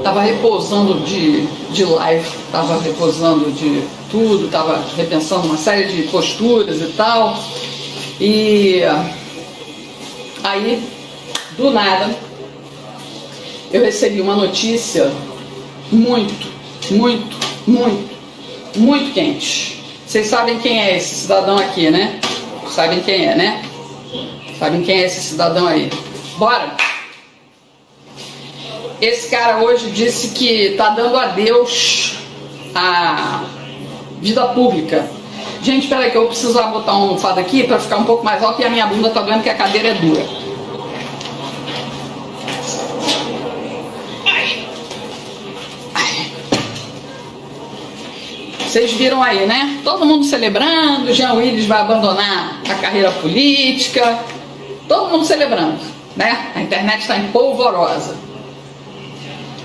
Tava repousando de live, tava repousando de tudo, tava repensando uma série de posturas e tal. E aí, do nada, eu recebi uma notícia muito quente. Vocês sabem quem é esse cidadão aqui, né? Sabem quem é, né? Sabem quem é esse cidadão aí? Bora! Esse cara hoje disse que tá dando adeus à vida pública. Gente, espera aí que eu vou precisar botar uma almofada aqui para ficar um pouco mais alto e a minha bunda tá doendo porque a cadeira é dura. Vocês viram aí, né? Todo mundo celebrando, Jean Willis vai abandonar a carreira política. Todo mundo celebrando, né? A internet está em polvorosa.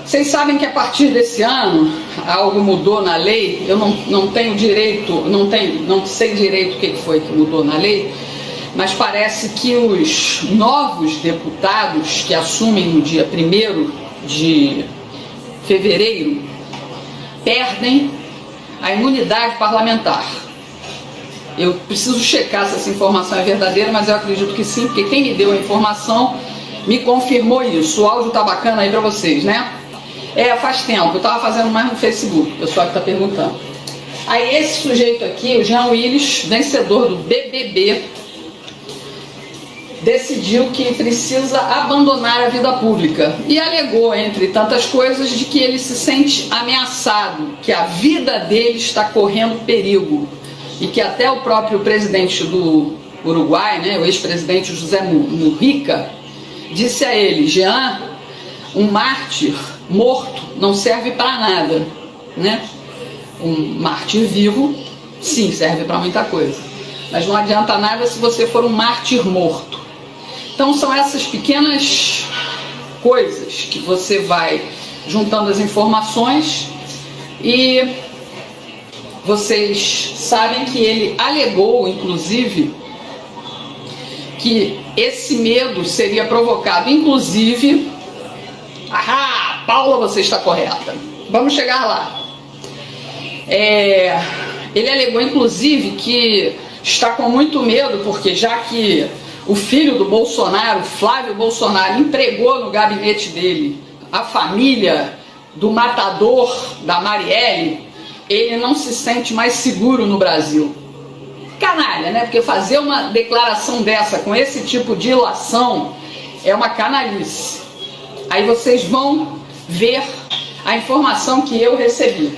Vocês sabem que a partir desse ano algo mudou na lei. Eu não tenho direito, não sei direito o que foi que mudou na lei, mas parece que os novos deputados que assumem no dia 1º de fevereiro perdem a imunidade parlamentar. Eu preciso checar se essa informação é verdadeira, mas eu acredito que sim, porque quem me deu a informação me confirmou isso. O áudio tá bacana aí pra vocês, né? Faz tempo, eu tava fazendo mais no Facebook, o pessoal que tá perguntando. Aí esse sujeito aqui, o Jean Willis, vencedor do BBB, decidiu que precisa abandonar a vida pública e alegou, entre tantas coisas, de que ele se sente ameaçado, que a vida dele está correndo perigo e que até o próprio presidente do Uruguai, né, o ex-presidente José Mujica, disse a ele: Jean, um mártir morto não serve para nada, né? Um mártir vivo, sim, serve para muita coisa, mas não adianta nada se você for um mártir morto. Então são essas pequenas coisas que você vai juntando as informações e vocês sabem que ele alegou, inclusive, que esse medo seria provocado, inclusive... Paula, você está correta. Vamos chegar lá. Ele alegou, inclusive, que está com muito medo, porque já que o filho do Bolsonaro, Flávio Bolsonaro, empregou no gabinete dele a família do matador da Marielle, ele não se sente mais seguro no Brasil. Canalha, né? Porque fazer uma declaração dessa com esse tipo de ilação é uma canalice. Aí vocês vão ver a informação que eu recebi.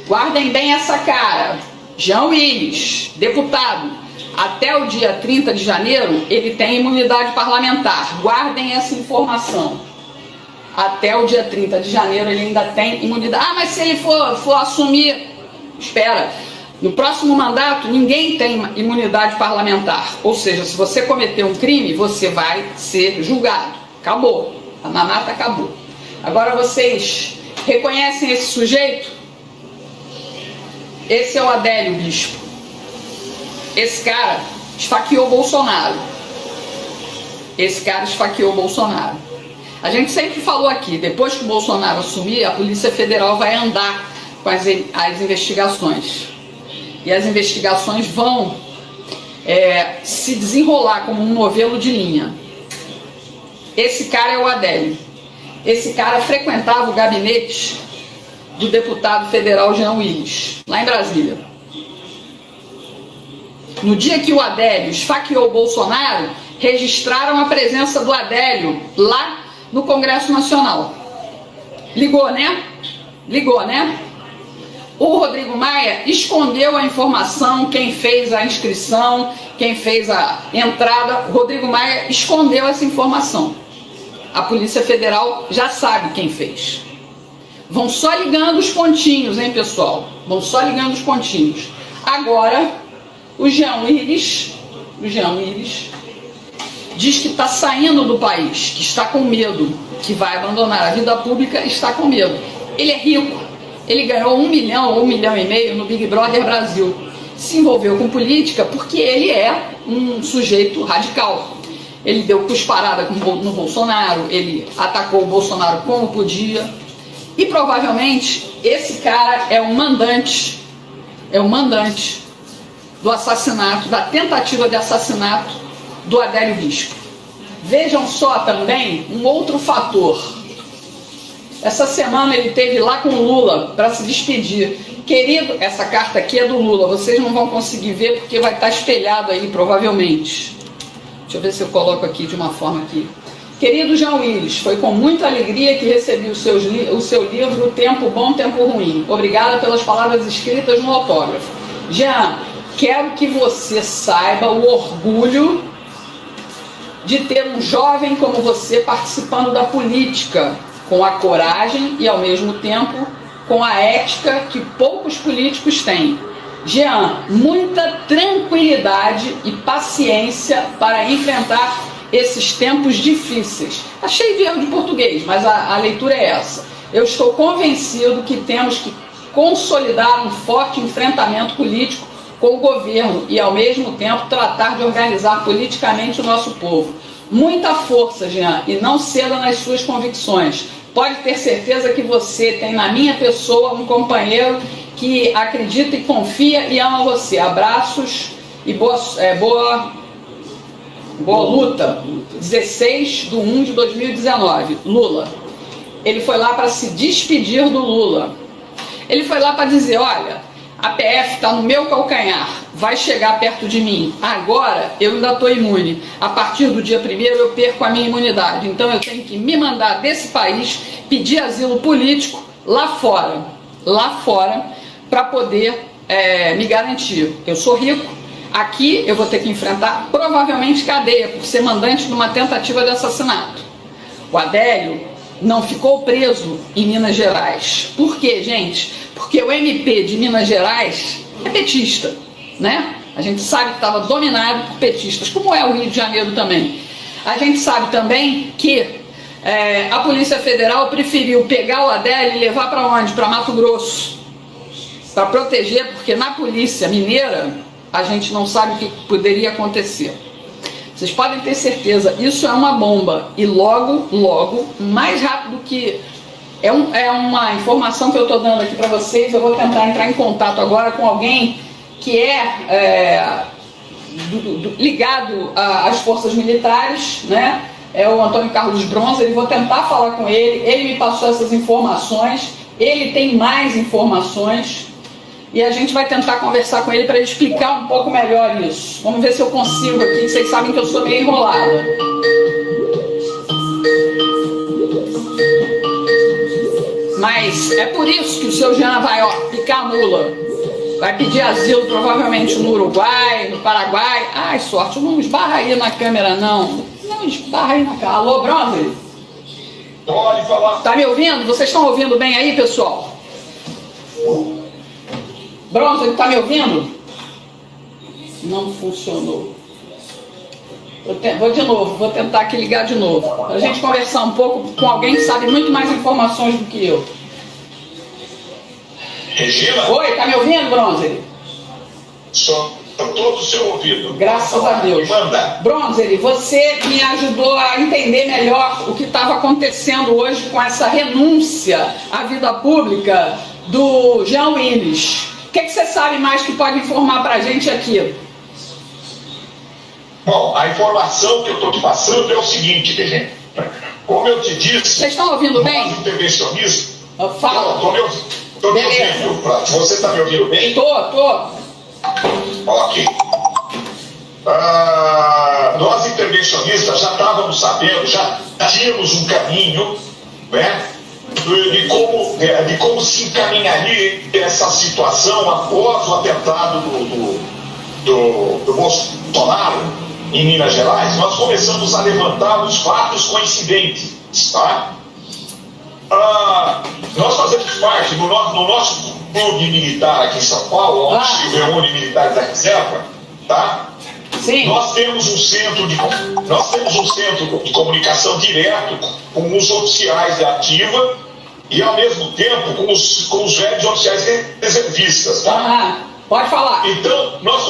Guardem bem essa cara. Jean Willis, deputado, até o dia 30 de janeiro ele tem imunidade parlamentar. Guardem essa informação. Até o dia 30 de janeiro ele ainda tem imunidade. Mas se ele for assumir... Espera. No próximo mandato ninguém tem imunidade parlamentar. Ou seja, se você cometer um crime, você vai ser julgado. Acabou. A mamata acabou. Agora vocês reconhecem esse sujeito? Esse é o Adélio Bispo. Esse cara esfaqueou Bolsonaro. Esse cara esfaqueou Bolsonaro. A gente sempre falou aqui, depois que o Bolsonaro assumir, a Polícia Federal vai andar com as investigações. E as investigações vão se desenrolar como um novelo de linha. Esse cara é o Adélio. Esse cara frequentava o gabinete do deputado federal Jean Willis, lá em Brasília. No dia que o Adélio esfaqueou o Bolsonaro, registraram a presença do Adélio lá no Congresso Nacional. Ligou, né? Ligou, né? O Rodrigo Maia escondeu a informação, quem fez a inscrição, quem fez a entrada. O Rodrigo Maia escondeu essa informação. A Polícia Federal já sabe quem fez. Vão só ligando os pontinhos, hein, pessoal? Vão só ligando os pontinhos. Agora, o Jean Willis diz que está saindo do país, que está com medo, que vai abandonar a vida pública, está com medo. Ele é rico. Ele ganhou 1 milhão ou 1,5 milhão no Big Brother Brasil. Se envolveu com política porque ele é um sujeito radical. ele deu cusparada no Bolsonaro, ele atacou o Bolsonaro como podia, e provavelmente esse cara é o mandante do assassinato, da tentativa de assassinato do Adélio Bispo. Vejam só também um outro fator. Essa semana ele esteve lá com o Lula para se despedir. Querido, essa carta aqui é do Lula, vocês não vão conseguir ver porque vai estar espelhado aí provavelmente. Deixa eu ver se eu coloco aqui de uma forma aqui. Querido Jean Willis, foi com muita alegria que recebi o seu livro Tempo Bom, Tempo Ruim. Obrigada pelas palavras escritas no autógrafo. Jean, quero que você saiba o orgulho de ter um jovem como você participando da política, com a coragem e, ao mesmo tempo, com a ética que poucos políticos têm. Jean, muita tranquilidade e paciência para enfrentar esses tempos difíceis. Está cheio de erro de português, mas a leitura é essa. Eu estou convencido que temos que consolidar um forte enfrentamento político com o governo e, ao mesmo tempo, tratar de organizar politicamente o nosso povo. Muita força, Jean, e não ceda nas suas convicções. Pode ter certeza que você tem na minha pessoa um companheiro que acredita e confia e ama você. Abraços e boa luta. 16/1/2019. Lula. Ele foi lá para se despedir do Lula. Ele foi lá para dizer, olha, a PF está no meu calcanhar, vai chegar perto de mim. Agora eu ainda estou imune. A partir do dia 1º eu perco a minha imunidade. Então eu tenho que me mandar desse país, pedir asilo político lá fora, para poder me garantir. Eu sou rico, aqui eu vou ter que enfrentar provavelmente cadeia por ser mandante de uma tentativa de assassinato. O Adélio não ficou preso em Minas Gerais. Por quê, gente? Porque o MP de Minas Gerais é petista, né? A gente sabe que estava dominado por petistas, como é o Rio de Janeiro também. A gente sabe também que a Polícia Federal preferiu pegar o Adélio e levar para onde? Para Mato Grosso, para proteger, porque na Polícia Mineira a gente não sabe o que poderia acontecer. Vocês podem ter certeza, isso é uma bomba. E logo, mais rápido que... É uma informação que eu estou dando aqui para vocês. Eu vou tentar entrar em contato agora com alguém que ligado às forças militares, né? É o Antônio Carlos Bronzer. Eu vou tentar falar com ele. Ele me passou essas informações. Ele tem mais informações. E a gente vai tentar conversar com ele para ele explicar um pouco melhor isso. Vamos ver se eu consigo aqui. Vocês sabem que eu sou meio enrolada. Mas é por isso que o seu Jean vai picar a mula. Vai pedir asilo provavelmente no Uruguai, no Paraguai. Ai, sorte, não esbarra aí na câmera, não. Não esbarra aí na câmera. Alô, Bronzer? Pode falar. Tá me ouvindo? Vocês estão ouvindo bem aí, pessoal? Bronzer, tá me ouvindo? Não funcionou. Vou de novo, vou tentar aqui ligar de novo, para a gente conversar um pouco com alguém que sabe muito mais informações do que eu. Regina? Oi, tá me ouvindo, Bronzer? Só todo o seu ouvido. Graças a Deus. Manda. Bronzer, você me ajudou a entender melhor o que estava acontecendo hoje com essa renúncia à vida pública do Jean Willis. O que você sabe mais que pode informar para a gente aqui? Bom, a informação que eu estou te passando é o seguinte, gente. Como eu te disse... Vocês estão ouvindo bem? Nós intervencionistas... Fala. Estou me ouvindo. Você está me ouvindo bem? Tô. Ok. Nós intervencionistas já estávamos sabendo, já tínhamos um caminho, né, de como se encaminharia essa situação após o atentado do Bolsonaro em Minas Gerais. Nós começamos a levantar os fatos coincidentes, tá? Nós fazemos parte no nosso clube militar aqui em São Paulo, onde se reúne militares da reserva, tá? Sim. Nós temos um centro de comunicação direto com os oficiais da ativa e, ao mesmo tempo, com os velhos oficiais reservistas, tá? Pode falar. Então, nós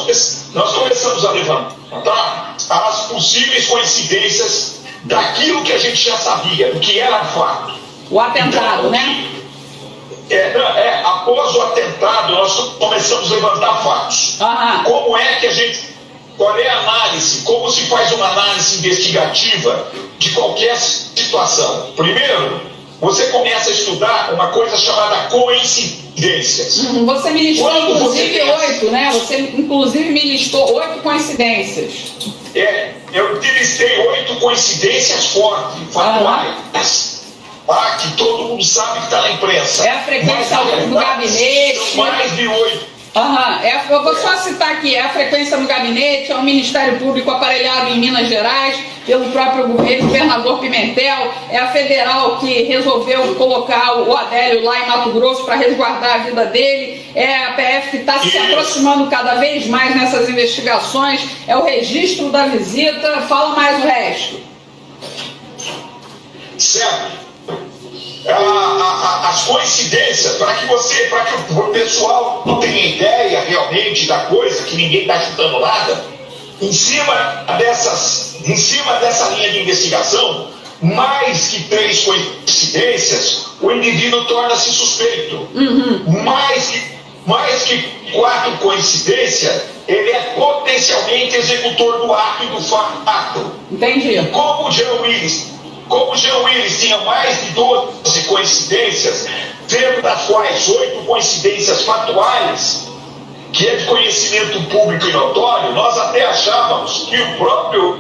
começamos a levantar as possíveis coincidências daquilo que a gente já sabia, do que era fato. O atentado, então, né? Após o atentado, nós começamos a levantar fatos. Como é que a gente... Qual é a análise? Como se faz uma análise investigativa de qualquer situação? Primeiro, você começa a estudar uma coisa chamada coincidências. Você me listou, inclusive, 8, né? Você, inclusive, me listou 8 coincidências. Eu te listei 8 coincidências fortes, fatuais. Que todo mundo sabe que está na imprensa. É a frequência do gabinete. São mais de 8. Eu vou só citar aqui, é a frequência no gabinete, é o Ministério Público aparelhado em Minas Gerais, pelo próprio governador Pimentel, é a federal que resolveu colocar o Adélio lá em Mato Grosso para resguardar a vida dele, é a PF que está se aproximando cada vez mais nessas investigações, é o registro da visita, fala mais o resto. Certo. As coincidências, para que o pessoal não tenha ideia realmente da coisa, que ninguém está chutando nada, em cima dessa linha de investigação, mais que 3 coincidências, o indivíduo torna-se suspeito. Mais que 4 coincidências, ele é potencialmente executor do ato e do fato. Entendi. Como o Jean Willis tinha mais de 12 coincidências, sendo das quais 8 coincidências fatuais, que é de conhecimento público e notório, nós até achávamos que o próprio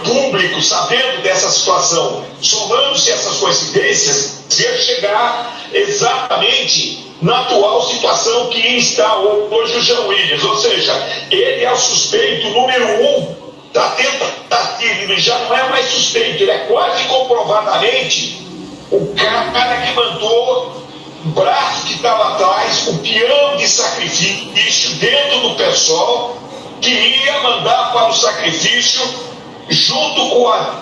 público, sabendo dessa situação, somando-se essas coincidências, ia chegar exatamente na atual situação que está hoje o Jean Willis. Ou seja, ele é o suspeito número 1 da tentativa, ele já não é mais suspeito, ele é quase comprovadamente o cara que mandou o braço que estava atrás, o peão de sacrifício dentro do PSOL, que ia mandar para o sacrifício junto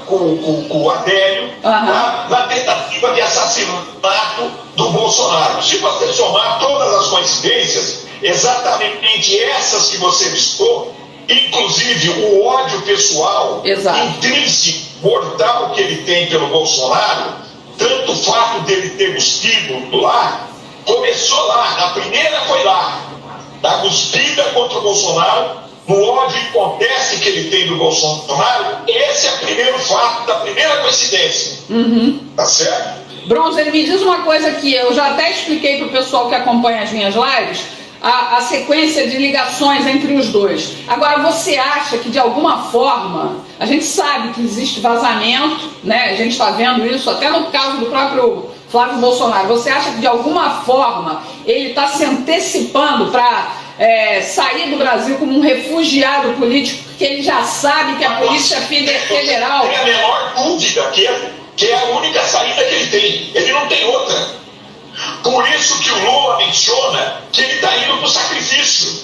com o Adélio, na tentativa de assassinato do Bolsonaro. Se você somar todas as coincidências, exatamente essas que você listou, inclusive o ódio pessoal, intrínseco, mortal que ele tem pelo Bolsonaro, tanto o fato dele ter cuspido lá, começou lá, a primeira foi lá, da cuspida contra o Bolsonaro, no ódio e conteste que ele tem do Bolsonaro. Esse é o primeiro fato, da primeira coincidência. Tá certo? Bronze, ele me diz uma coisa que eu já até expliquei para o pessoal que acompanha as minhas lives, a sequência de ligações entre os dois. Agora, você acha que de alguma forma, a gente sabe que existe vazamento, né? A gente está vendo isso até no caso do próprio Flávio Bolsonaro. Você acha que de alguma forma ele está se antecipando para sair do Brasil como um refugiado político, porque ele já sabe que a Polícia Federal... Não tem a menor dúvida que é a única saída que ele tem. Ele não tem outra. Por isso que o Lula menciona que ele está indo para o sacrifício.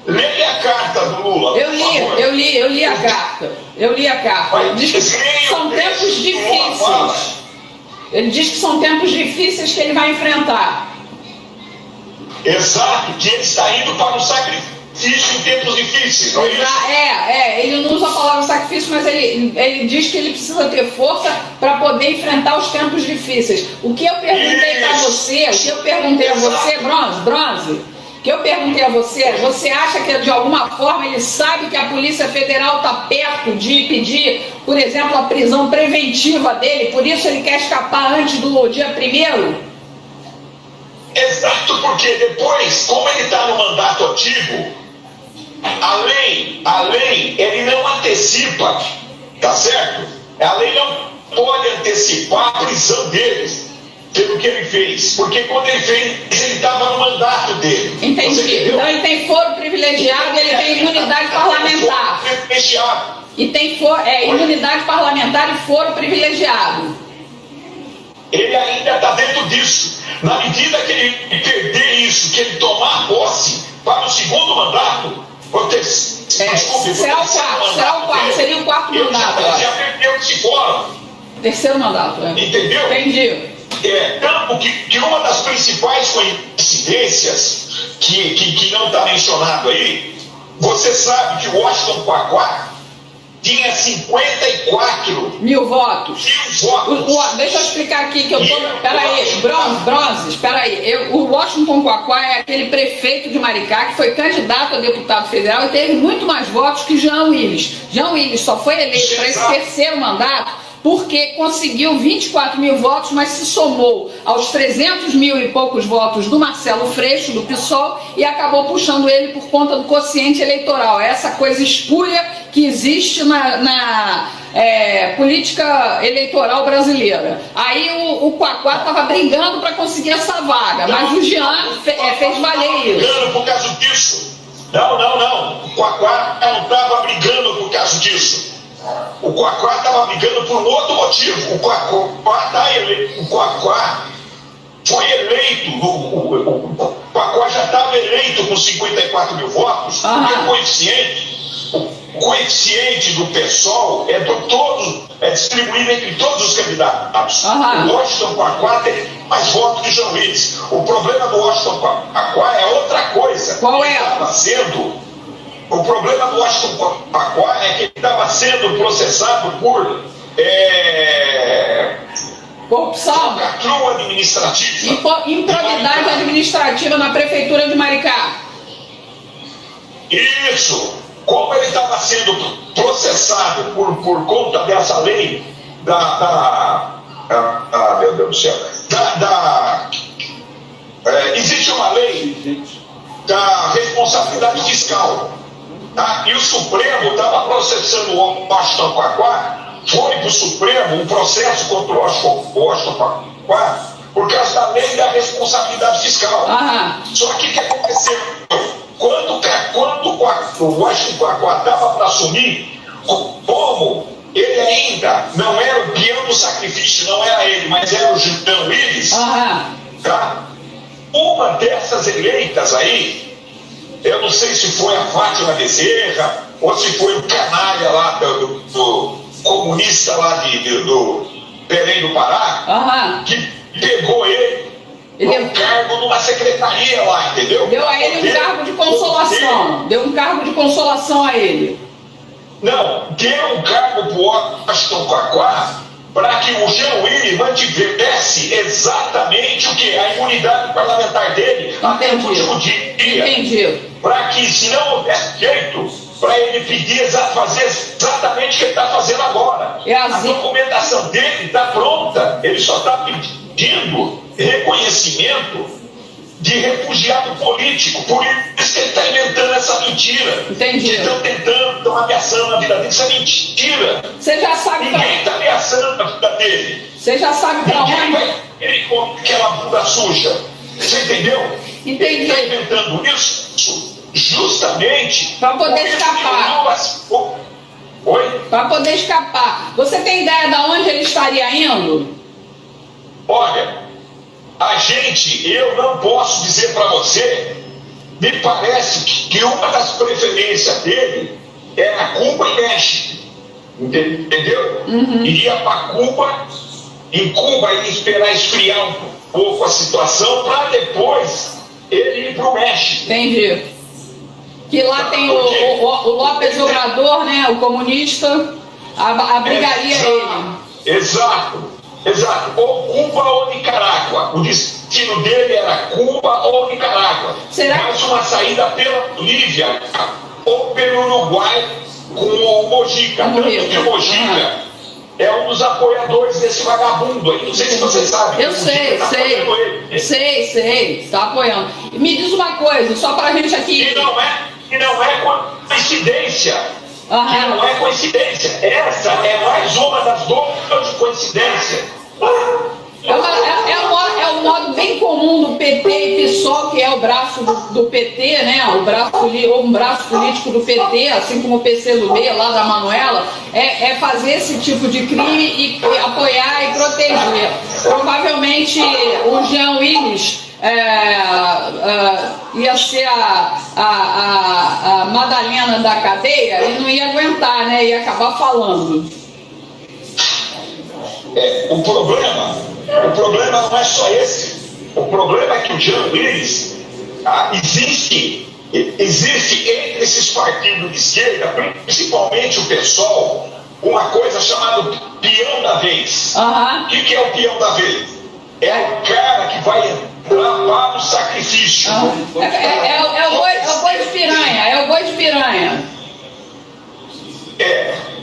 Leia a carta do Lula. Eu li a carta. Ele diz que são tempos difíceis. Ele diz que são tempos difíceis que ele vai enfrentar. Exato, que ele está indo para o sacrifício em tempos difíceis, não é isso? Ele não usa a palavra sacrifício, mas ele diz que ele precisa ter força para poder enfrentar os tempos difíceis. O que eu perguntei para você, Bronze, que eu perguntei a você, você acha que de alguma forma ele sabe que a Polícia Federal está perto de pedir, por exemplo, a prisão preventiva dele, por isso ele quer escapar antes do dia 1º? Exato, porque depois, como ele está no mandato ativo, a lei, ele não antecipa, tá certo? A lei não pode antecipar a prisão deles pelo que ele fez, porque quando ele fez, ele estava no mandato dele. Entendi. Então ele tem foro privilegiado, ele tem imunidade parlamentar. E tem imunidade parlamentar e foro privilegiado. Ele ainda está dentro disso. Na medida que ele perder isso, que ele tomar posse para o segundo mandato, será o quarto, seria o quarto mandato. Já perdeu esse fórum. Terceiro mandato, Entendeu? Entendi. Tanto que uma das principais coincidências que não está mencionado aí, você sabe que o Washington Quaquá tinha 54 mil votos. Deixa eu explicar aqui que eu tô. Peraí, Bronze, espera aí. O Washington Quaquá é aquele prefeito de Maricá que foi candidato a deputado federal e teve muito mais votos que Jean Willis. Jean Willis só foi eleito para esse terceiro mandato porque conseguiu 24 mil votos, mas se somou aos 300 mil e poucos votos do Marcelo Freixo, do PSOL, e acabou puxando ele por conta do quociente eleitoral. Essa coisa espúria que existe na política eleitoral brasileira. Aí o Quaquá estava brigando para conseguir essa vaga, mas o Jean fez valer isso. Por causa disso. Não. O Quaquá não estava brigando por causa disso. O Quaquá estava brigando por um outro motivo. O Quaquá foi eleito, o Quaquá já estava eleito com 54 mil votos, porque o coeficiente do PSOL é distribuído entre todos os candidatos. O Washington Quaquá tem mais votos que Jean Willis. O problema do Washington Quaquá é outra coisa. Qual é? O problema do Washington Quaquá é que ele estava sendo processado por corrupção, falcatrua administrativa, improbidade administrativa na prefeitura de Maricá. Isso. Como ele estava sendo processado por conta dessa lei meu Deus do céu, existe uma lei da responsabilidade fiscal. E o Supremo estava processando o Washington Quaquá, foi para o Supremo um processo contra o Washington Quaquá por causa da lei da responsabilidade fiscal. Só que o que aconteceu? Quando o Washington Quaquá estava para assumir, como ele ainda não era o peão do sacrifício, não era ele, mas era o Jean Willis, uma dessas eleitas aí, eu não sei se foi a Fátima Bezerra ou se foi o canalha lá do comunista lá do Belém do Pará, que pegou ele um cargo numa secretaria lá, entendeu? Deu a ele um cargo de consolação. Deu um cargo de consolação a ele. Não, deu um cargo para o Washington Quaquá para que o Jean Willis mantivesse exatamente o que? A imunidade parlamentar dele até o último dia. Entendi. Para que, se não houvesse jeito, para ele pedir fazer exatamente o que ele está fazendo agora. A documentação dele está pronta, ele só está pedindo reconhecimento de refugiado político. Por isso que ele está inventando essa mentira. Entendi. Estão ameaçando a vida dele. Isso é mentira. Você já sabe. Ninguém está ameaçando a vida dele. Você já sabe para onde. Ele come aquela bunda suja. Você entendeu? Entendi. Ele está inventando isso justamente para poder escapar. Oi? Para poder escapar. Você tem ideia de onde ele estaria indo? Olha, eu não posso dizer para você, me parece que uma das preferências dele era Cuba e México, entendeu? Iria para Cuba, em Cuba ele ia esperar esfriar um pouco a situação para depois ele ir para o México. Entendi. Que lá tem o López Obrador, né, o comunista, abrigaria ele. Exato. Ou Cuba ou Nicarágua. O destino dele era Cuba ou Nicarágua. Mais uma saída pela Bolívia ou pelo Uruguai com o Mojica. Tanto que o Mojica é um dos apoiadores desse vagabundo aí. Não sei se você sabe. Eu sei. Está apoiando. Me diz uma coisa, só pra gente aqui. E não é coincidência. Que não é coincidência. Essa é mais uma das duas coincidências. É um modo bem comum do PT e PSOL, que é o braço do PT, né? Um braço político do PT, assim como o PCdoB lá da Manuela, é fazer esse tipo de crime e apoiar e proteger. Provavelmente o Jean Willis ia ser a Madalena da cadeia e não ia aguentar, né? Ia acabar falando. O problema não é só esse. O problema é que o Jean Willis existe entre esses partidos de esquerda, principalmente o PSOL, uma coisa chamada peão da vez. O que é o peão da vez? É o cara que vai entrar para o sacrifício. É o boi de piranha, é o boi de piranha.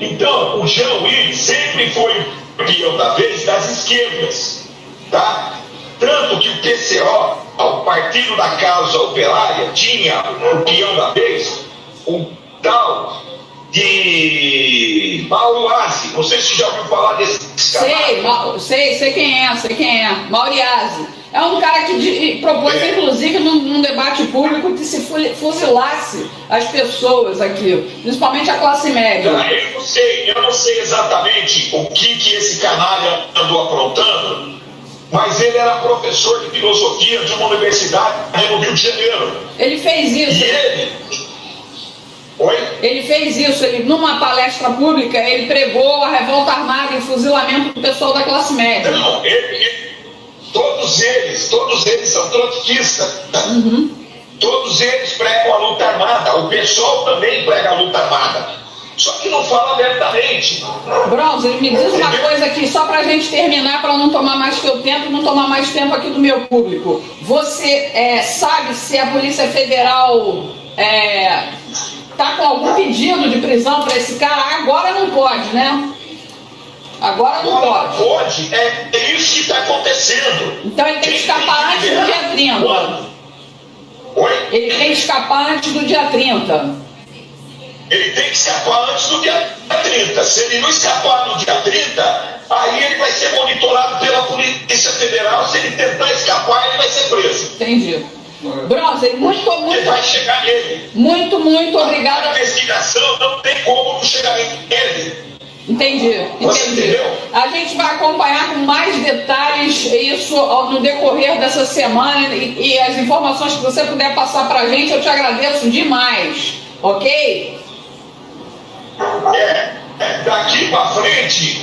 Então, o Jean Willis sempre foi o peão da vez das esquerdas, tá? Tanto que o PCO, o Partido da Causa Operária, tinha o peão da vez, um tal de Mauriase. Não sei se já ouviu falar desse cara. Sei quem é. Mauriase. É um cara que propôs, inclusive, num debate público, que se fuzilasse as pessoas aqui, principalmente a classe média. Eu não sei exatamente o que esse canalha andou aprontando, mas ele era professor de filosofia de uma universidade no Rio de Janeiro. Ele fez isso. Ele fez isso. Numa palestra pública, ele pregou a revolta armada e fuzilamento do pessoal da classe média. Não, todos eles são trotskistas. Todos eles pregam a luta armada. O pessoal também prega a luta armada. Só que não fala abertamente. Bronze, me diz uma coisa aqui, só pra gente terminar, para não tomar mais teu tempo, não tomar mais tempo aqui do meu público. Você sabe se a Polícia Federal tá com algum pedido de prisão para esse cara? Agora não pode, né? Agora não pode. É isso que está acontecendo. Então ele tem que escapar antes do dia 30. Ele tem que escapar antes do dia 30. Ele tem que escapar antes do dia 30. Se ele não escapar no dia 30, aí ele vai ser monitorado pela Polícia Federal. Se ele tentar escapar, ele vai ser preso. Entendi. Bronze, muito vai chegar nele. Muito obrigada. A investigação não tem como não chegar nele. Entendi. Entendeu? A gente vai acompanhar com mais detalhes isso no decorrer dessa semana e as informações que você puder passar pra gente, eu te agradeço demais. Ok? Daqui para frente,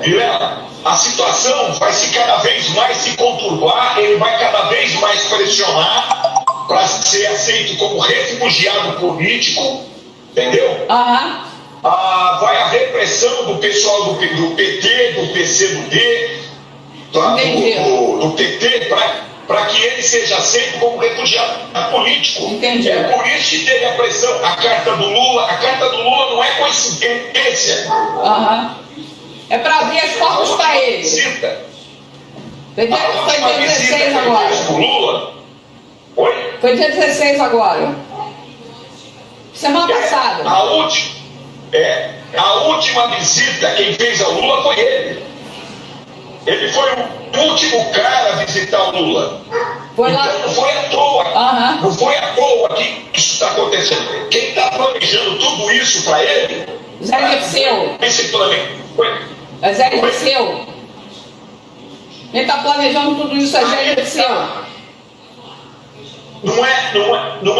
Vilela, a situação vai se cada vez mais se conturbar, ele vai cada vez mais pressionar para ser aceito como refugiado político, entendeu? Vai haver pressão do pessoal do PT, do PCdoB, do PT, para que ele seja aceito como refugiado político. Entendi. É por isso que teve a pressão. A carta do Lula não é coincidência. É para abrir as portas para ele. Foi dia 16 agora. Lula. Foi dia 16 agora. Semana passada. A última visita, quem fez ao Lula foi ele. Ele foi o último cara a visitar o Lula. Foi lá. Então, não foi à toa. Não foi à toa que isso está acontecendo. Quem está planejando tudo isso para ele? Zé Dirceu. Esse planejamento. É Zé Dirceu. Quem está planejando tudo isso é Zé Dirceu. Não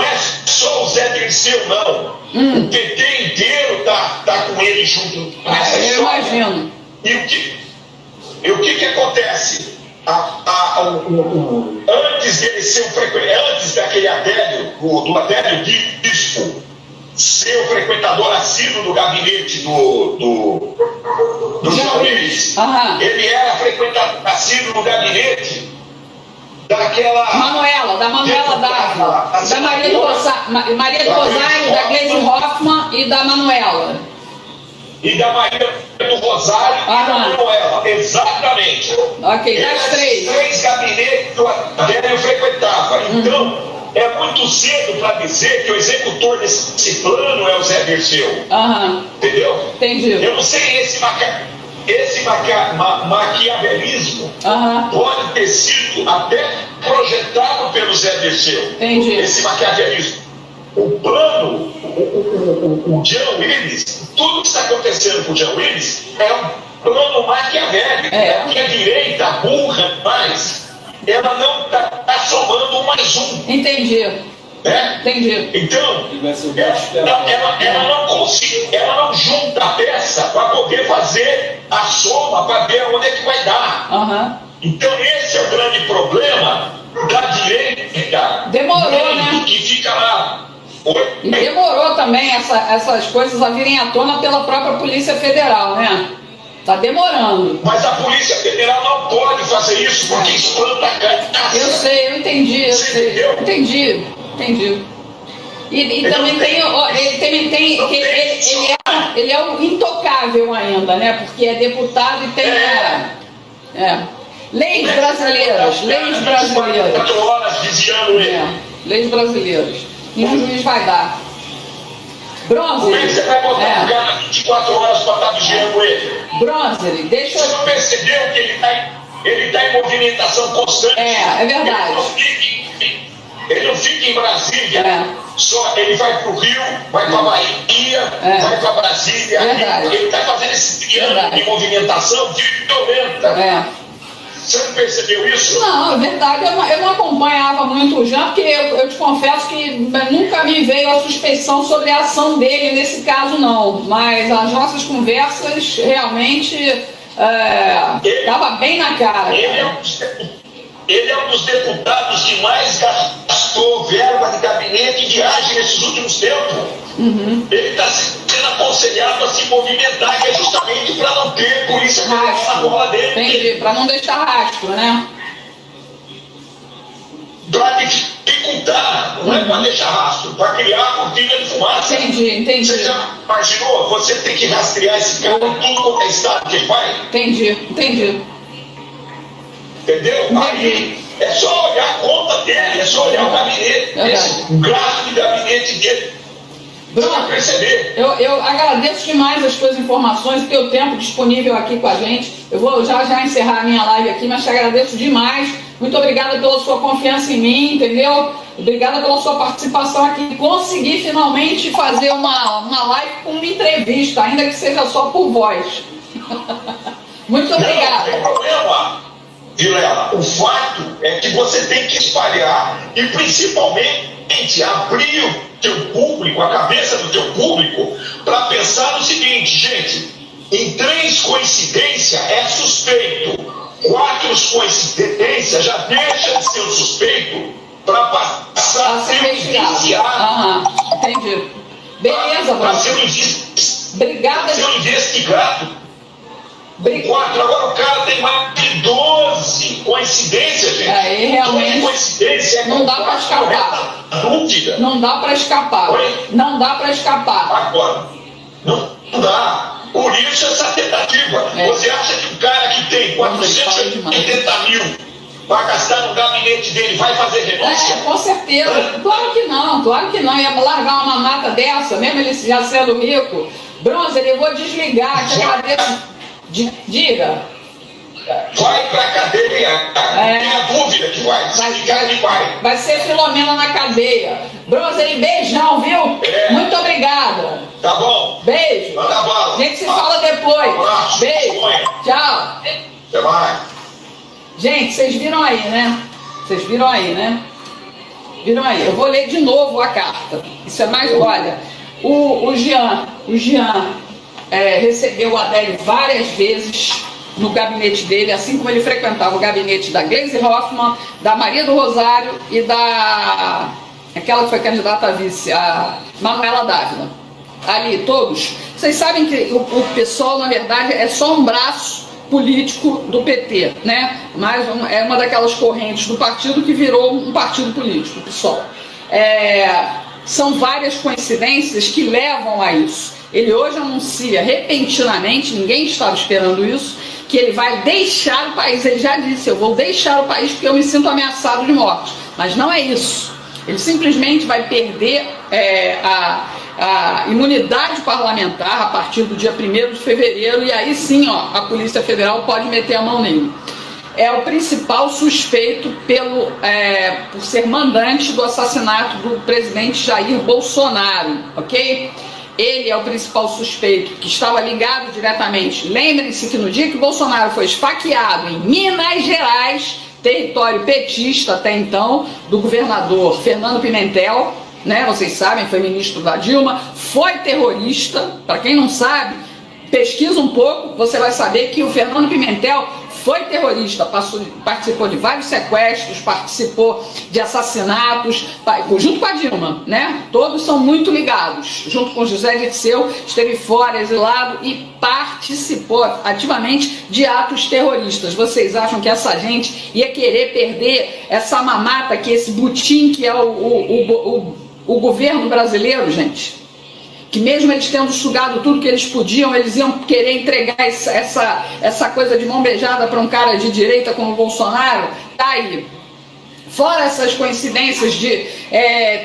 é só o Zé Dirceu, não. O PT inteiro tá com ele junto nessa história. Eu imagino. E o que acontece? Antes dele ser antes daquele Adélio, do Adélio Bispo, ser o frequentador assíduo do gabinete do Jean Willis, ele era frequentador assíduo do gabinete da Manuela Dávila, da Maria do Rosário, da Gleisi Hoffmann e da Manuela. E da Maria do Rosário e da Manuela, exatamente. Ok, das três. Três gabinetes que o Adélio frequentava. Então, é muito cedo para dizer que o executor desse plano é o Zé Dirceu. Entendeu? Entendi. Eu não sei, esse maquiavelismo pode ter sido até projetado pelo Zé Dirceu. Entendi. Esse maquiavelismo. O plano, o Jean Willis, tudo que está acontecendo com o Jean Willis é um plano maquiavélico. Que a direita burra mais, ela não está somando um mais um. Entendi. Entendi. Então, ela não junta a peça para poder fazer a soma, para ver onde é que vai dar. Então esse é o grande problema da direita. Demorou. Oi? E demorou também essas coisas a virem à tona pela própria Polícia Federal, né? Tá demorando. Mas a Polícia Federal não pode fazer isso, porque espanta a caça. Eu sei, eu entendi, eu sei. Entendeu? Entendi. E também ele é o intocável ainda, né? Porque é deputado e tem leis brasileiras. 4 horas desviando ele. Leis brasileiras. Nenhum juiz vai dar. Bronze. Como é que você vai botar um cara 24 horas para estar vigiando ele? Bronze, deixa Você não percebeu que ele tá em movimentação constante? É verdade. Ele não fica em Brasília, só ele vai para o Rio, vai para Bahia, vai para Brasília. Verdade. Ele está fazendo esse triângulo de movimentação violenta. Você não percebeu isso? Não, é verdade. Eu não acompanhava muito o Jean, porque eu te confesso que nunca me veio a suspeição sobre a ação dele nesse caso, não. Mas as nossas conversas realmente estava bem na cara. Ele é um dos deputados que mais gastou verba de gabinete e viagem nesses últimos tempos. Ele está sendo aconselhado a se movimentar, que é justamente para não ter polícia na bola dele. Entendi, para não deixar rastro, né? Para dificultar, não é para deixar rastro, para criar a cortina de fumaça. Entendi. Você já imaginou? Você tem que rastrear esse cara em tudo qualquer estado que ele vai? Entendi. Entendeu? Aí é só olhar a conta dele, é só olhar o gabinete, o gráfico de gabinete dele. Você vai perceber. Eu agradeço demais as suas informações, o teu tempo disponível aqui com a gente. Eu vou já encerrar a minha live aqui, mas te agradeço demais. Muito obrigada pela sua confiança em mim, entendeu? Obrigada pela sua participação aqui. Consegui finalmente fazer uma live com uma entrevista, ainda que seja só por voz. Muito obrigada. Não tem problema, Vilela. O fato é que você tem que espalhar e principalmente abrir o teu público, a cabeça do teu público, para pensar no seguinte, gente, em 3 coincidências é suspeito, 4 coincidências já deixa de ser um suspeito para passar a ser indiciado. Entendi. Beleza, para ser obrigada. Investigado. 4, agora o cara tem mais de 12 coincidências, gente. Aí realmente 12 coincidências não dá para escapar. Dúvida. Não dá para escapar. Oi? Não dá para escapar. Agora, não dá. Por isso essa tentativa. Você acha que o cara que tem 480 mil para gastar no gabinete dele vai fazer renúncia? Com certeza. Claro que não. Ia largar uma mata dessa, mesmo ele já sendo rico. Bronze, eu vou desligar. Te agradeço. Diga. Vai pra cadeia. Tem a dúvida que vai. Vai ser Filomena na cadeia. Bronze, beijão, viu? Muito obrigada. Tá bom. Beijo. Manda bala. A gente se fala depois. Um abraço. Beijo. Tchau. Até mais. Gente, vocês viram aí, né? Viram aí. Eu vou ler de novo a carta. Isso é mais... Olha, o Jean recebeu o Adélio várias vezes no gabinete dele, assim como ele frequentava o gabinete da Gleisi Hoffmann, da Maria do Rosário e aquela que foi candidata a vice, a Manuela Dávila. Ali, todos. Vocês sabem que o PSOL, na verdade, é só um braço político do PT, né? Mas é uma daquelas correntes do partido que virou um partido político, o PSOL. São várias coincidências que levam a isso. Ele hoje anuncia repentinamente, ninguém estava esperando isso, que ele vai deixar o país. Ele já disse, eu vou deixar o país porque eu me sinto ameaçado de morte. Mas não é isso. Ele simplesmente vai perder a imunidade parlamentar a partir do dia 1º de fevereiro e aí sim, a Polícia Federal pode meter a mão nele. É o principal suspeito por ser mandante do assassinato do presidente Jair Bolsonaro, ok? Ele é o principal suspeito que estava ligado diretamente. Lembrem-se que no dia que Bolsonaro foi esfaqueado em Minas Gerais, território petista até então, do governador Fernando Pimentel, né? Vocês sabem, foi ministro da Dilma, foi terrorista. Para quem não sabe, pesquisa um pouco, você vai saber que o Fernando Pimentel foi terrorista, participou de vários sequestros, participou de assassinatos, junto com a Dilma, né? Todos são muito ligados. Junto com José Dirceu, esteve fora, exilado e participou ativamente de atos terroristas. Vocês acham que essa gente ia querer perder essa mamata, que esse butim que é o governo brasileiro, gente? Que mesmo eles tendo sugado tudo que eles podiam, eles iam querer entregar essa coisa de mão beijada para um cara de direita como o Bolsonaro? Tá aí. Fora essas coincidências de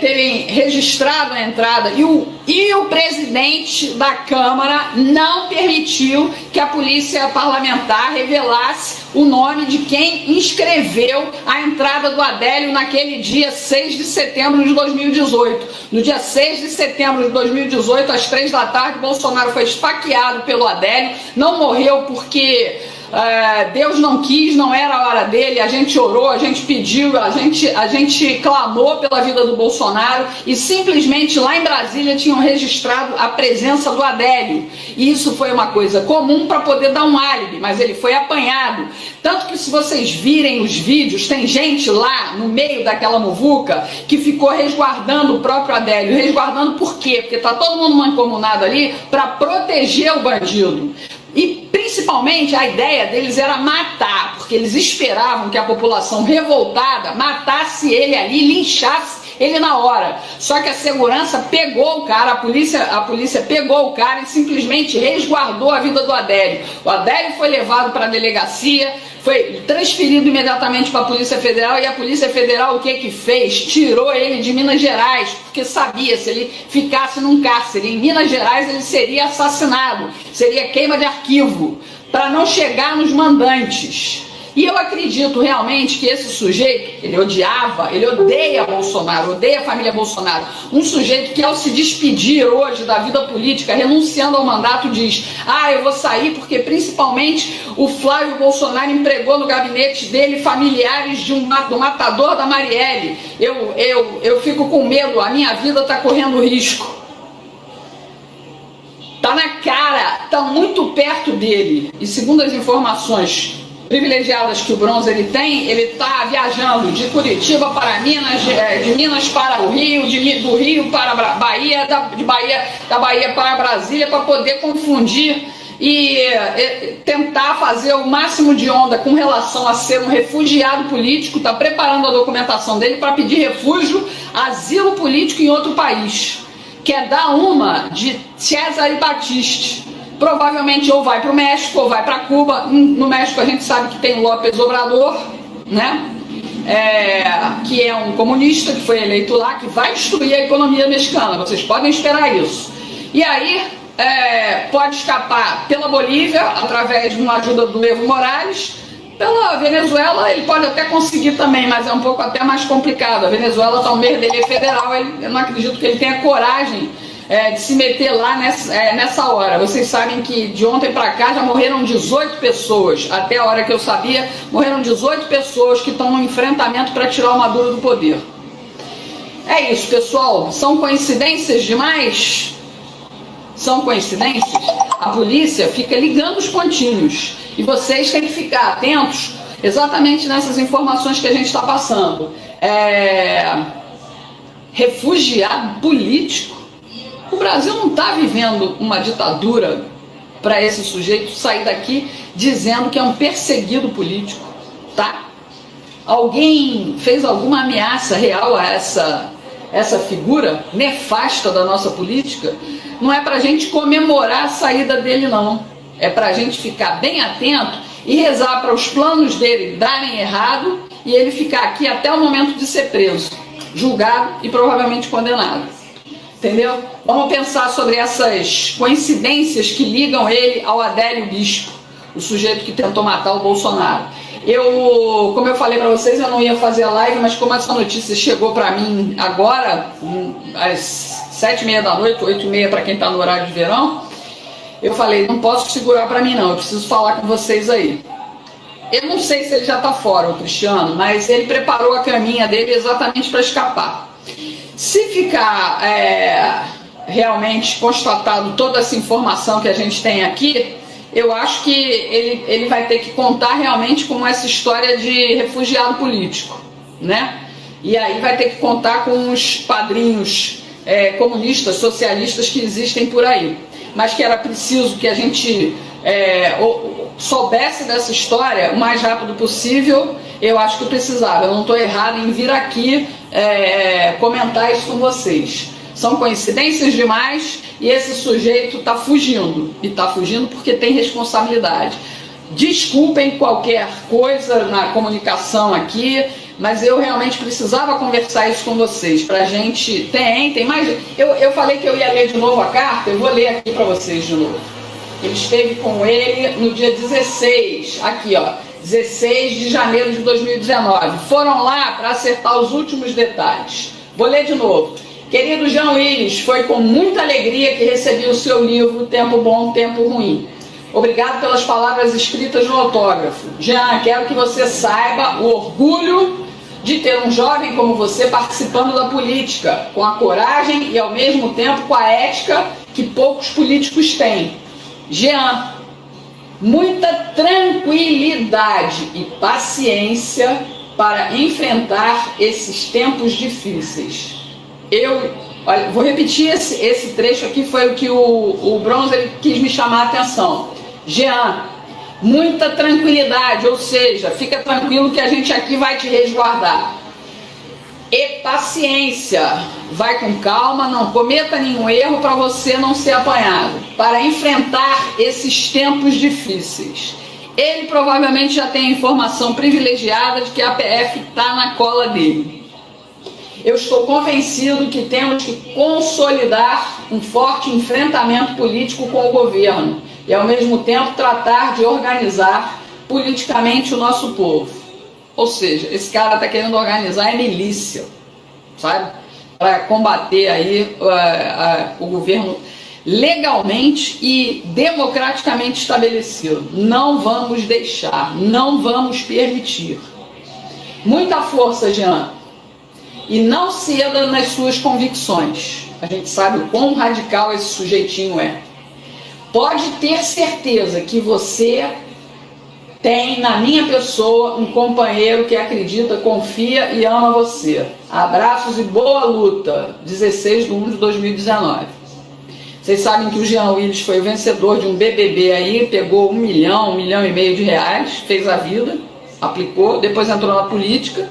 terem registrado a entrada, e o presidente da Câmara não permitiu que a polícia parlamentar revelasse o nome de quem inscreveu a entrada do Adélio naquele dia 6 de setembro de 2018. No dia 6 de setembro de 2018, às 3 da tarde, Bolsonaro foi esfaqueado pelo Adélio, não morreu porque Deus não quis, não era a hora dele. A gente orou, a gente pediu, a gente clamou pela vida do Bolsonaro, e simplesmente lá em Brasília tinham registrado a presença do Adélio, e isso foi uma coisa comum para poder dar um álibi, mas ele foi apanhado. Tanto que, se vocês virem os vídeos, tem gente lá no meio daquela muvuca que ficou resguardando o próprio Adélio. Resguardando por quê? Porque tá todo mundo mancomunado ali para proteger o bandido. E principalmente a ideia deles era matar, porque eles esperavam que a população revoltada matasse ele ali, linchasse ele na hora. Só que a segurança pegou o cara, a polícia pegou o cara e simplesmente resguardou a vida do Adélio. O Adélio foi levado para a delegacia, foi transferido imediatamente para a Polícia Federal, e a Polícia Federal o que fez? Tirou ele de Minas Gerais, porque sabia, se ele ficasse num cárcere em Minas Gerais, ele seria assassinado, seria queima de arquivo, para não chegar nos mandantes. E eu acredito realmente que esse sujeito, ele odeia Bolsonaro, odeia a família Bolsonaro. Um sujeito que, ao se despedir hoje da vida política, renunciando ao mandato, diz: eu vou sair porque principalmente o Flávio Bolsonaro empregou no gabinete dele familiares do matador da Marielle. Eu fico com medo, a minha vida está correndo risco. Tá na cara, tá muito perto dele. E segundo as informações privilegiadas que o Bronze ele tem, ele está viajando de Curitiba para Minas, de Minas para o Rio, do Rio para a Bahia, da Bahia para Brasília, para poder confundir e tentar fazer o máximo de onda com relação a ser um refugiado político. Está preparando a documentação dele para pedir refúgio, asilo político em outro país. Quer dar uma de César e Batiste. Provavelmente ou vai para o México ou vai para Cuba. No México a gente sabe que tem o López Obrador, né? Que é um comunista que foi eleito lá, que vai destruir a economia mexicana. Vocês podem esperar isso. E aí pode escapar pela Bolívia, através de uma ajuda do Evo Morales. Pela Venezuela ele pode até conseguir também, mas é um pouco até mais complicado. A Venezuela está um merdelê federal, eu não acredito que ele tenha coragem de se meter lá nessa hora. Vocês sabem que de ontem para cá já morreram 18 pessoas. Até a hora que eu sabia, morreram 18 pessoas que estão no enfrentamento para tirar o Maduro do poder. É isso, pessoal. São coincidências demais? São coincidências? A polícia fica ligando os pontinhos. E vocês têm que ficar atentos exatamente nessas informações que a gente está passando. Refugiado político? O Brasil não está vivendo uma ditadura para esse sujeito sair daqui dizendo que é um perseguido político, tá? Alguém fez alguma ameaça real a essa figura nefasta da nossa política? Não é para a gente comemorar a saída dele, não. É para a gente ficar bem atento e rezar para os planos dele darem errado e ele ficar aqui até o momento de ser preso, julgado e provavelmente condenado. Entendeu? Vamos pensar sobre essas coincidências que ligam ele ao Adélio Bispo, o sujeito que tentou matar o Bolsonaro. Como eu falei para vocês, eu não ia fazer a live, mas como essa notícia chegou para mim agora, às 7h30 da noite, 8h30 para quem está no horário de verão, eu falei, não posso segurar para mim não, eu preciso falar com vocês aí. Eu não sei se ele já está fora, o Cristiano, mas ele preparou a caminha dele exatamente para escapar. Se ficar realmente constatado toda essa informação que a gente tem aqui, eu acho que ele vai ter que contar realmente com essa história de refugiado político, né? E aí vai ter que contar com os padrinhos comunistas, socialistas que existem por aí. Mas que era preciso que a gente soubesse dessa história o mais rápido possível. Eu acho que precisava. Eu não estou errado em vir aqui comentar isso com vocês. São coincidências demais e esse sujeito está fugindo. E está fugindo porque tem responsabilidade. Desculpem qualquer coisa na comunicação aqui, mas eu realmente precisava conversar isso com vocês. Pra gente... Tem mais... Eu falei que eu ia ler de novo a carta, eu vou ler aqui para vocês de novo. Ele esteve com ele no dia 16, aqui ó, 16 de janeiro de 2019. Foram lá para acertar os últimos detalhes. Vou ler de novo. Querido Jean Willis, foi com muita alegria que recebi o seu livro Tempo Bom, Tempo Ruim. Obrigado pelas palavras escritas no autógrafo. Jean, quero que você saiba o orgulho de ter um jovem como você participando da política, com a coragem e ao mesmo tempo com a ética que poucos políticos têm. Jean, muita tranquilidade e paciência para enfrentar esses tempos difíceis. Olha, vou repetir esse trecho aqui, foi o que o Bronze quis me chamar a atenção. Jean, muita tranquilidade, ou seja, fica tranquilo que a gente aqui vai te resguardar. E paciência, vai com calma, não cometa nenhum erro para você não ser apanhado, para enfrentar esses tempos difíceis. Ele provavelmente já tem a informação privilegiada de que a PF está na cola dele. Eu estou convencido que temos que consolidar um forte enfrentamento político com o governo e, ao mesmo tempo, tratar de organizar politicamente o nosso povo. Ou seja, esse cara está querendo organizar a milícia, sabe? Para combater aí o governo legalmente e democraticamente estabelecido. Não vamos deixar, não vamos permitir. Muita força, Jean. E não ceda nas suas convicções. A gente sabe o quão radical esse sujeitinho é. Pode ter certeza que você tem na minha pessoa um companheiro que acredita, confia e ama você. Abraços e boa luta. 16 de 1 de 2019. Vocês sabem que o Jean Willis foi o vencedor de um BBB aí, pegou 1 milhão, 1,5 milhão de reais, fez a vida, aplicou, depois entrou na política.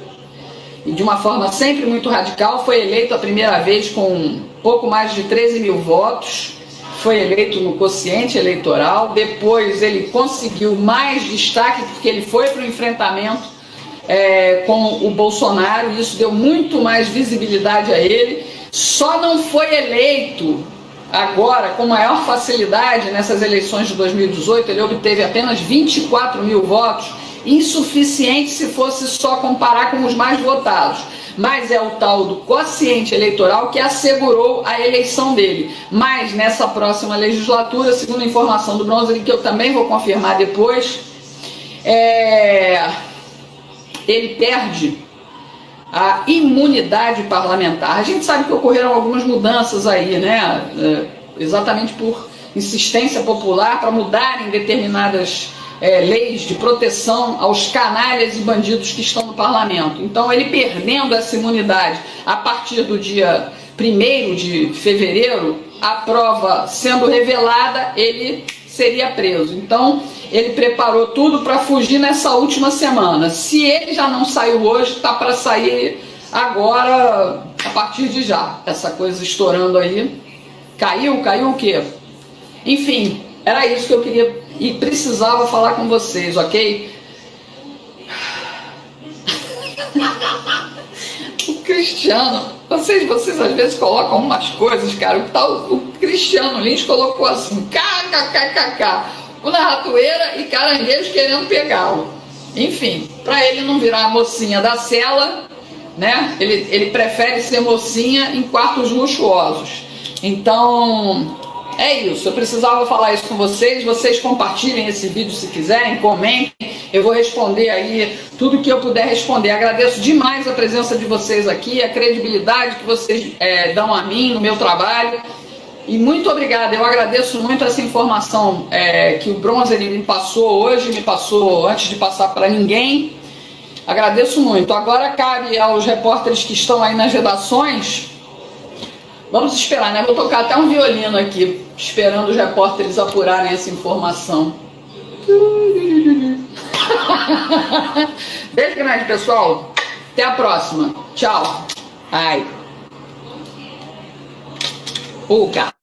E de uma forma sempre muito radical, foi eleito a primeira vez com pouco mais de 13 mil votos, foi eleito no quociente eleitoral, depois ele conseguiu mais destaque porque ele foi para o enfrentamento com o Bolsonaro, e isso deu muito mais visibilidade a ele. Só não foi eleito agora com maior facilidade nessas eleições de 2018, ele obteve apenas 24 mil votos, insuficiente se fosse só comparar com os mais votados, mas é o tal do quociente eleitoral que assegurou a eleição dele. Mas nessa próxima legislatura, segundo a informação do Bronze, que eu também vou confirmar depois, ele perde a imunidade parlamentar. A gente sabe que ocorreram algumas mudanças aí, né? Exatamente por insistência popular para mudarem determinadas leis de proteção aos canalhas e bandidos que estão no parlamento. Então, ele perdendo essa imunidade a partir do dia 1º de fevereiro, a prova sendo revelada, ele seria preso. Então, ele preparou tudo para fugir nessa última semana. Se ele já não saiu hoje, está para sair agora, a partir de já. Essa coisa estourando aí. Caiu o quê? Enfim, era isso que eu queria e precisava falar com vocês, ok? O Cristiano, vocês às vezes colocam umas coisas, cara. O Cristiano Lins colocou assim, kkkk, na ratoeira e caranguejos querendo pegá-lo. Enfim, para ele não virar a mocinha da cela, né? Ele prefere ser mocinha em quartos luxuosos. Então, é isso. Eu precisava falar isso com vocês. Vocês compartilhem esse vídeo se quiserem, comentem. Eu vou responder aí tudo que eu puder responder. Agradeço demais a presença de vocês aqui, a credibilidade que vocês dão a mim no meu trabalho. E muito obrigada, eu agradeço muito essa informação que o Bronzer me passou hoje, me passou antes de passar para ninguém. Agradeço muito. Agora cabe aos repórteres que estão aí nas redações. Vamos esperar, né? Vou tocar até um violino aqui, esperando os repórteres apurarem essa informação. Beijo grande, pessoal. Até a próxima. Tchau. Ai. Gato.